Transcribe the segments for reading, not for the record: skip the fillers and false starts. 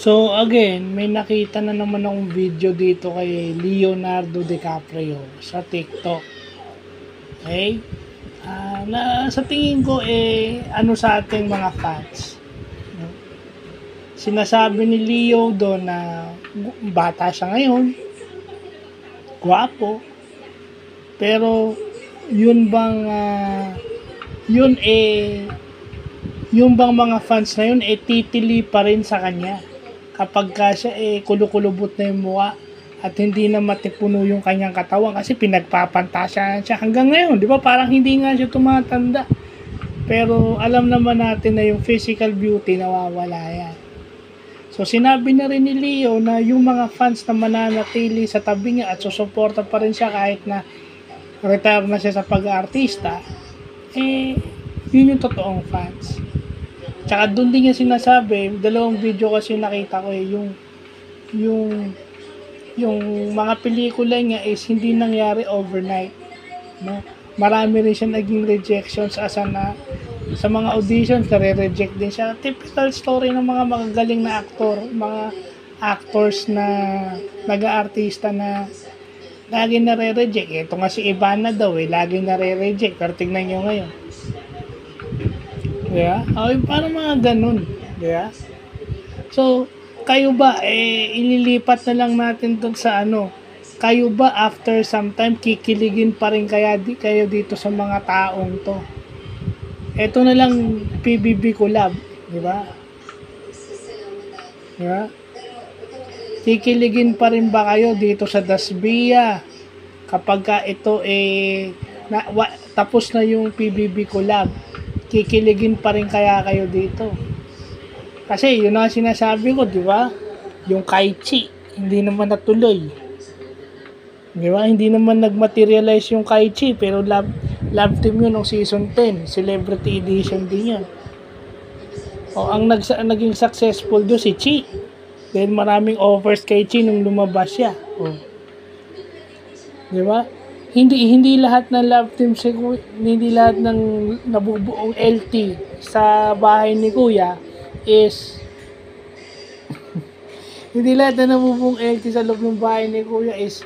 So again, may nakita na naman akong video dito kay Leonardo DiCaprio sa TikTok. Okay? Na sa tingin ko ano sa ating mga fans. No? Sinasabi ni Leo doon na bata siya ngayon, gwapo, pero yun bang yung bang mga fans na yun titili pa rin sa kanya kapag ka siya kulukulubot na yung mukha at hindi na matipuno yung kanyang katawan kasi pinagpapantasyahan siya hanggang ngayon, di ba? Parang hindi nga siya tumatanda. Pero alam naman natin na yung physical beauty nawawala yan. So sinabi na rin ni Leo na yung mga fans na mananatili sa tabi niya at susuporta pa rin siya kahit na retire na siya sa pag-aartista, yun yung totoong fans. Tsaka doon din niya sinasabi, dalawang video kasi nakita ko yung mga pelikula niya is hindi nangyari overnight, no? Marami rin siya naging rejections sa mga auditions, nare-reject din siya. Typical story ng mga magagaling na aktor, mga actors na nag-aartista na lagi nare-reject. Ito nga si Ivana daw lagi nare-reject. Pero tignan nyo ngayon. Yeah? Parang mga ganun. Yeah? So, kayo ba, ililipat na lang natin dun sa kayo ba after some time, kikiligin pa rin kayo dito sa mga taong to? Ito na lang PBB collab. Di ba? Yeah? Kikiligin pa rin ba kayo dito sa Dasbia kapag ka ito tapos na yung PBB collab? Kikiligin pa rin kaya kayo dito? Kasi yun ang sinasabi ko, di ba? Yung Kaichi, hindi naman natuloy. Di ba? Hindi naman nagmaterialize yung Kaichi, pero love team yun ng season 10. Celebrity edition din yun. Ang naging successful doon si Chi. Dahil maraming offers kay Chi nung lumabas siya. Di ba? Hindi lahat ng love team, hindi lahat ng nabubuong LT sa bahay ni Kuya is hindi lahat na nabubuong LT sa loob ng bahay ni Kuya is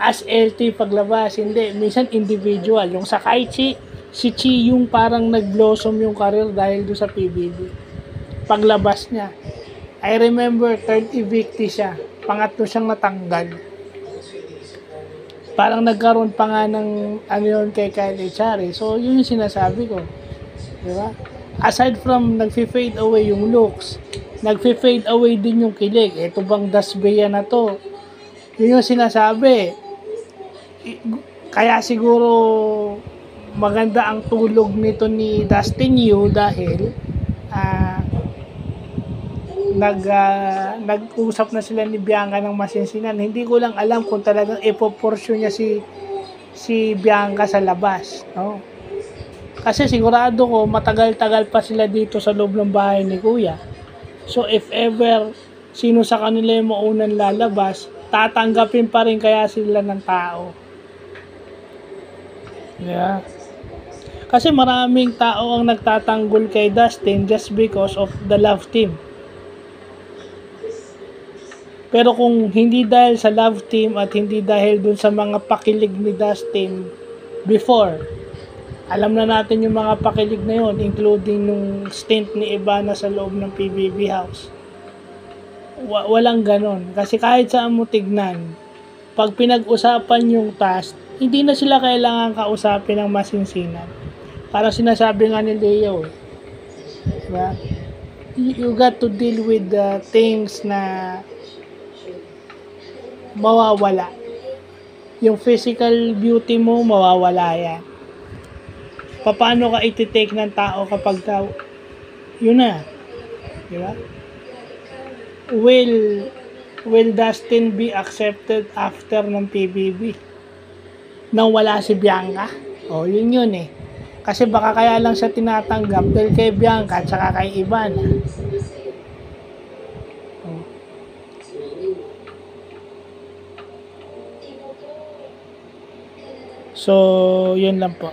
as LT paglabas. Hindi, minsan individual. Yung sa Kaichi, si Chi yung parang nag-blossom yung career dahil doon sa PBB. Paglabas niya, I remember third evictee siya, pangatlo siyang natanggal. Parang nagkaroon pa nga ng yun kay Kyle Echari. So yun yung sinasabi ko, di ba? Aside from nagfi-fade away yung looks, nagfi-fade away din yung kilig. Ito bang Dasbia na to? Yun yung sinasabi. Kaya siguro maganda ang tulog nito ni Dustin Yu dahil nag-usap na sila ni Bianca ng masinsinan. Hindi ko lang alam kung talagang ipoporsyon niya si Bianca sa labas, no? Kasi sigurado ko matagal-tagal pa sila dito sa loob ng bahay ni Kuya. So if ever sino sa kanila yung maunang lalabas, tatanggapin pa rin kaya sila ng tao. Yeah. Kasi maraming tao ang nagtatanggol kay Dustin just because of the love team. Pero kung hindi dahil sa love team at hindi dahil dun sa mga pakilig ni Dustin before, alam na natin yung mga pakilig na yun, including nung stint ni Ivana sa loob ng PBB house. Walang ganon. Kasi kahit saan mo tignan, pag pinag-usapan yung task, hindi na sila kailangan kausapin ng masinsinan. Para sinasabi nga ni Leo, diba? You got to deal with the things na mawawala. Yung physical beauty mo, mawawala yan. Paano ka iti-take ng tao kapag yun na, di ba? Will Dustin be accepted after ng PBB? Nang wala si Bianca? Yun Kasi baka kaya lang siya tinatanggap dahil kay Bianca at saka kay Ivana. So, yun lang po.